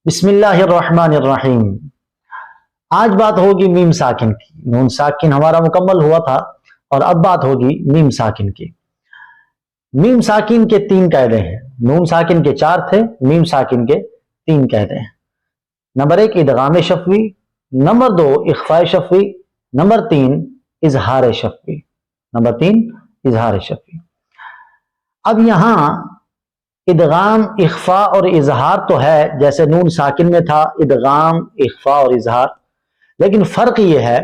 बिस्मिल्लाहिर्रहमानिर्रहीम। आज बात होगी मीम साकिन की। नून साकिन हमारा मुकम्मल हुआ था और अब बात होगी मीम साकिन की। मीम साकिन के तीन कायदे हैं। नून साकिन के चार थे, मीम साकिन के तीन कायदे हैं। नंबर एक इदगाम शफवी, नंबर दो इख्फा शफवी, नंबर तीन इजहार शफवी। नंबर तीन इजहार शफवी। अब यहां इदगाम, इख्फा और इजहार तो है, जैसे नून साकिन में था इदगाम, इख्फा और इजहार, लेकिन फर्क यह है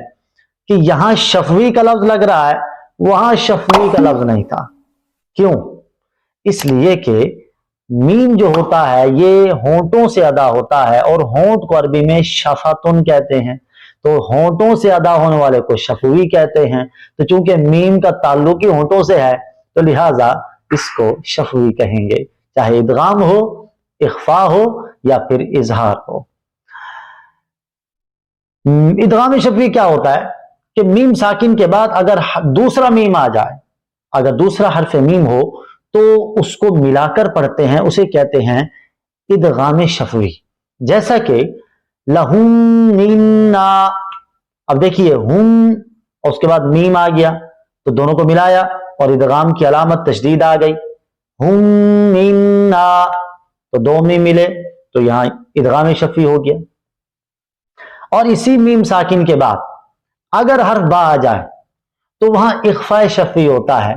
कि यहां शफवी का लफ्ज लग रहा है, वहां शफवी का लफ्ज नहीं था। क्यों? इसलिए कि मीम जो होता है ये होंठों से अदा होता है और होंठ को अरबी में शफातुन कहते हैं, तो होंठों से अदा होने वाले को शफवी कहते हैं। तो चूंकि मीम का ताल्लुक ही होंठों से है तो लिहाजा इसको शफवी कहेंगे, चाहे इदगाम हो, इख्फा हो या फिर इजहार हो। इदगाम शफवी क्या होता है कि मीम साकिन के बाद अगर दूसरा मीम आ जाए, अगर दूसरा हर्फ मीम हो तो उसको मिलाकर पढ़ते हैं, उसे कहते हैं इदगाम शफवी। जैसा कि लहुम मिन्ना, अब देखिए हुम और उसके बाद मीम आ गया तो दोनों को मिलाया और इदगाम की अलामत तशदीद आ गई, हुम मिन्ना, तो दो मीम मिले तो यहां इदगाम शफवी हो गया। और इसी मीम साकिन के बाद अगर हर्फ बा आ जाए तो वहां इख्फा शफवी होता है।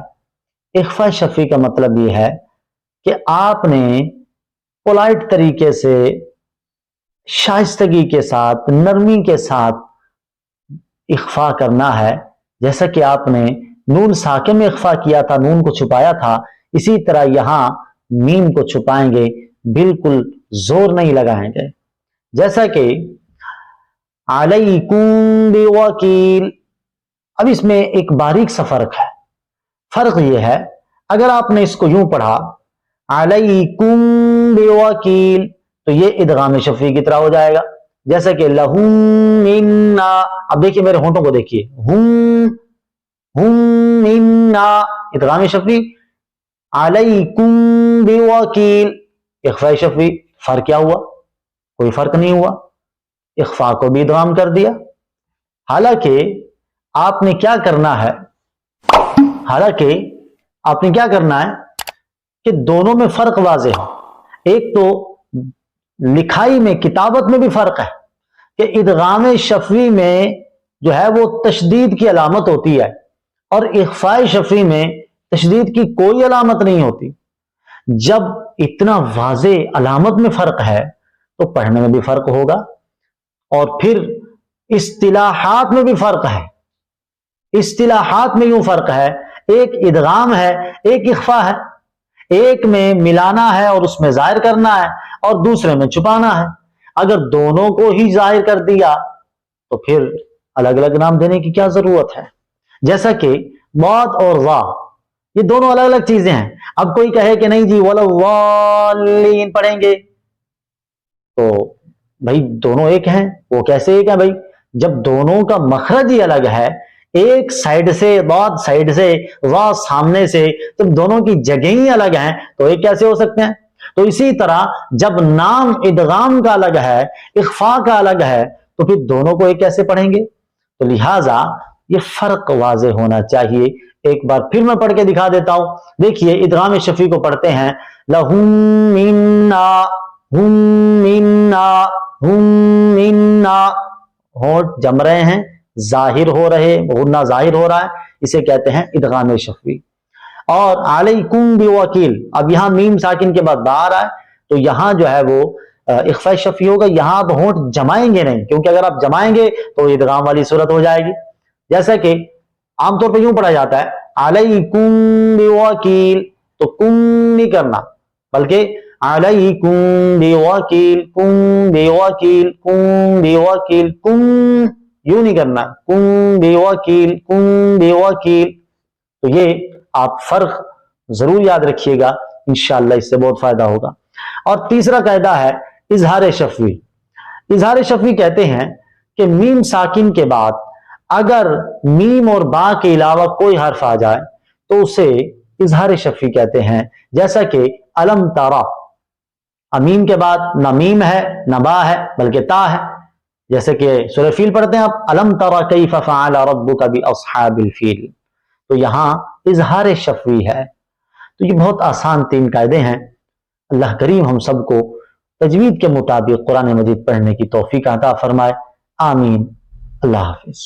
इख्फा शफवी का मतलब यह है कि आपने पोलाइट तरीके से, शाइस्तगी के साथ, नरमी के साथ इख्फा करना है। जैसा कि आपने नून साकिन में इख्फा किया था, नून को छुपाया था, इसी तरह यहां मीम को छुपाएंगे, बिल्कुल जोर नहीं लगाएंगे। जैसा कि अलैकुम बिवकील। अब इसमें एक बारीक सा फर्क है। फर्क यह है, अगर आपने इसको यूं पढ़ा अलैकुम बिवकील तो ये इदगाम शफवी की तरह हो जाएगा। जैसा कि लहुम मिन्ना, अब देखिए मेरे होंठों को देखिए, हुम मिन्ना इदगाम शफवी, अलैकुम बिवकील इख्फा शफवी। फर्क क्या हुआ? कोई फर्क नहीं हुआ, इख्फा को भी इदगाम कर दिया। हालांकि आपने क्या करना है, कि दोनों में फर्क वाज़ेह हो। एक तो लिखाई में, किताबत में भी फर्क है कि इदगाम शफवी में जो है वो तशदीद की अलामत होती है और इख्फा शफवी में तशदीद की कोई अलामत नहीं होती। जब इतना वाज़े अलामत में फर्क है तो पढ़ने में भी फर्क होगा, और फिर इस्तिलाहात में भी फर्क है। इस्तिलाहात में यूं फर्क है, एक इदगाम है, एक इख्फा है। एक में मिलाना है और उसमें जाहिर करना है और दूसरे में छुपाना है। अगर दोनों को ही जाहिर कर दिया तो फिर अलग अलग नाम देने की क्या जरूरत है। जैसा कि बात और वाह, ये दोनों अलग अलग चीजें हैं। अब कोई कहे कि नहीं जी वाला वालीन पढ़ेंगे, तो भाई दोनों एक हैं। वो कैसे एक है भाई? जब दोनों का मखरज ही अलग है, एक साइड से बात, साइड से वाह, सामने से, तो दोनों की जगह ही अलग हैं, तो एक कैसे हो सकते हैं? तो इसी तरह जब नाम इदगाम का अलग है, इख्फा का अलग है, तो फिर दोनों को एक कैसे पढ़ेंगे? तो लिहाजा ये फर्क वाज़े होना चाहिए। एक बार फिर मैं पढ़ के दिखा देता हूं। देखिए इदगाम शफवी को पढ़ते हैं लहुम मिन्ना, हुम मिन्ना, हुम मिन्ना। होंठ जम रहे हैं, जाहिर हो रहे, गुन्ना जाहिर हो रहा है, इसे कहते हैं इदगाम शफवी। और अलैकुम बिवकील, अब यहां मीम साकिन के बाद बा आ रहा है तो यहां जो है वो इख्फा शफवी होगा। यहां आप होंठ जमाएंगे नहीं, क्योंकि अगर आप जमाएंगे तो इदगाम वाली सूरत हो जाएगी। जैसा कि आमतौर पर यूं पढ़ा जाता है अलैकुम बिवकील, तो कुम नहीं करना, बल्कि अलैकुम बिवकील, कुम बिवकील, कुम बिवकील, कुम यूं नहीं करना, कुम बेवकील, कुम बेवकील। तो ये आप फर्क जरूर याद रखिएगा, इंशाअल्लाह इससे बहुत फायदा होगा। और तीसरा कायदा है इजहार शफवी। इजहार शफवी कहते हैं कि मीम साकिन के बाद अगर मीम और बा के अलावा कोई हर्फ आ जाए तो उसे इजहार शफवी कहते हैं। जैसा कि अलम तारा, امین کے بعد نہ میم ہے نہ با ہے بلکہ تا ہے، جیسے کہ سورہ فیل پڑھتے ہیں آپ، الم تر کیف فعل ربک باصحاب الفیل، تو یہاں اظہار شفوی ہے۔ تو یہ بہت آسان 3 قاعدے ہیں۔ اللہ کریم ہم سب کو تجوید کے مطابق قرآن مجید پڑھنے کی توفیق عطا فرمائے، آمین۔ اللہ حافظ۔